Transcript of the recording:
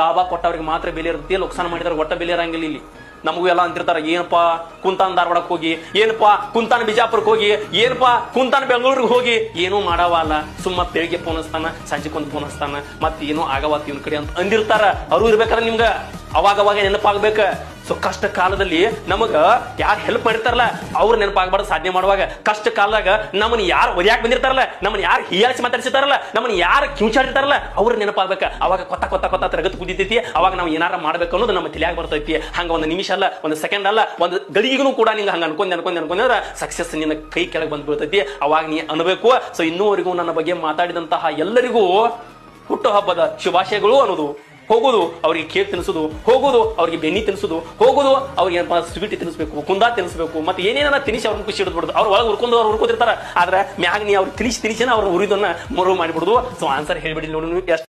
ಲಾಭ ಕೊಟ್ಟವ್ರಿಗೆ ಮಾತ್ರ ಬೆಲೆ ಇರುತ್ತೆ, ಲೋಕ್ಸಾನ ಮಾಡಿದ್ರೆ ಒಟ್ಟ ಬೆಲೆ ಇರಂಗಿಲ್ಲ. ಇಲ್ಲಿ ನಮಗೂ ಎಲ್ಲ ಅಂತಿರ್ತಾರ, ಏನಪ್ಪಾ ಕುಂತಾನ್ ಧಾರವಾಡಕ್ಕೆ ಹೋಗಿ, ಏನಪ್ಪಾ ಕುಂತಾನ ಬಿಜಾಪುರಕ್ಕೆ ಹೋಗಿ, ಏನಪ್ಪಾ ಕುಂತಾನ ಬೆಂಗಳೂರಿಗೆ ಹೋಗಿ, ಏನೂ ಮಾಡವಲ್ಲ, ಸುಮ್ಮ ಬೆಳಿಗ್ಗೆ ಫೋನ್ ಹಚ್ತಾನ, ಸಂಜೆಕೊಂದು ಫೋನ್ ಹಚ್ತಾನ, ಮತ್ ಏನೋ ಆಗವತ್ ಇವ್ನ ಕಡೆ ಅಂತ ಅಂದಿರ್ತಾರ. ಅವ್ರು ಇರ್ಬೇಕಾದ್ರೆ ನಿಮ್ಗ ಅವಾಗ ನೆನಪಾಗ್ಬೇಕ. ಸೊ ಕಷ್ಟ ಕಾಲದಲ್ಲಿ ನಮಗ ಯಾರು ಹೆಲ್ಪ್ ಮಾಡಿರ್ತಾರಲ್ಲ ಅವ್ರು ನೆನಪಾಗಬಾರ್ದು. ಸಾಧನೆ ಮಾಡುವಾಗ ಕಷ್ಟ ಕಾಲದಾಗ ನಮ್ಮನ್ನ ಯಾರು ಒದ್ಯಾಕ್ ಬಂದಿರ್ತಾರಲ್ಲ, ನಮ್ಮನ್ನ ಯಾರು ಹೀಯಾಳಿಸಿ ಮಾತಾಡ್ಸಿರ್ತಾರಲ್ಲ, ನಮ್ಮನ್ನ ಯಾರು ಕಿಂಚಾಡಿರ್ತಾರಲ್ಲ ಅವ್ರ ನೆನಪಾಗ್ಬೇಕ. ಅವಾಗ ಕೊತ್ತ ತರಗತಿ ಕುದಿತೈತಿ. ಅವಾಗ ನಾವು ಏನಾರ ಮಾಡ್ಬೇಕು ಅನ್ನೋದು ನಮ್ಮ ತಲೆಯಾಗ ಬರ್ತೈತಿ. ಹಂಗ ಒಂದು ನಿಮಿಷ ಅಲ್ಲ, ಒಂದು ಸೆಕೆಂಡ್ ಅಲ್ಲ, ಒಂದು ಗಳಿಗೂ ಕೂಡ ನಿಂಗೆ ಹಂಗ ಅನ್ಕೊಂಡ್ರೆ ಸಕ್ಸಸ್ ನಿನ್ನ ಕೈ ಕೆಳಗೆ ಬಂದ್ ಬೀಳ್ತೈತಿ. ಅವಾಗ ನೀ ಅನ್ಬೇಕು. ಸೊ ಇನ್ನೂವರೆಗೂ ನನ್ನ ಬಗ್ಗೆ ಮಾತಾಡಿದಂತಹ ಎಲ್ಲರಿಗೂ ಹುಟ್ಟು ಹಬ್ಬದ ಶುಭಾಶಯಗಳು ಅನ್ನೋದು. ಹೋಗೋದು ಅವ್ರಿಗೆ ಕೇಕ್ ತಿನ್ನಿಸೋದು, ಹೋಗೋದು ಅವ್ರಿಗೆ ಬೆನ್ನಿ ತಿನ್ನಿಸೋದು, ಹೋಗೋದು ಅವ್ರಿಗೆ ಏನಪ್ಪ ಸ್ವೀಟ್ ತಿನ್ನಿಸ್ಬೇಕು, ಕುಂದಾ ತಿನ್ನಿಸ್ಬೇಕು, ಮತ್ತೆ ಏನೇನ ತಿನಿಸಿ ಅವ್ರನ್ನ ಖುಷಿ ಇಡ್ಬಿಡುದು. ಅವ್ರ ಒಳಗೆ ಹುರ್ಕೋತಿರ್ತಾರ. ಆದ್ರೆ ಮ್ಯಾಗ ನೀ ಅವ್ರಿಗೆ ತಿನಿಸಿನ ಅವ್ರ ಉರಿದನ್ನ ಮರು ಮಾಡಿಬಿಡುದು. ಸೊ ಆನ್ಸರ್ ಹೇಳ್ಬಿಡಿ ನೋಡಿ ಎಷ್ಟು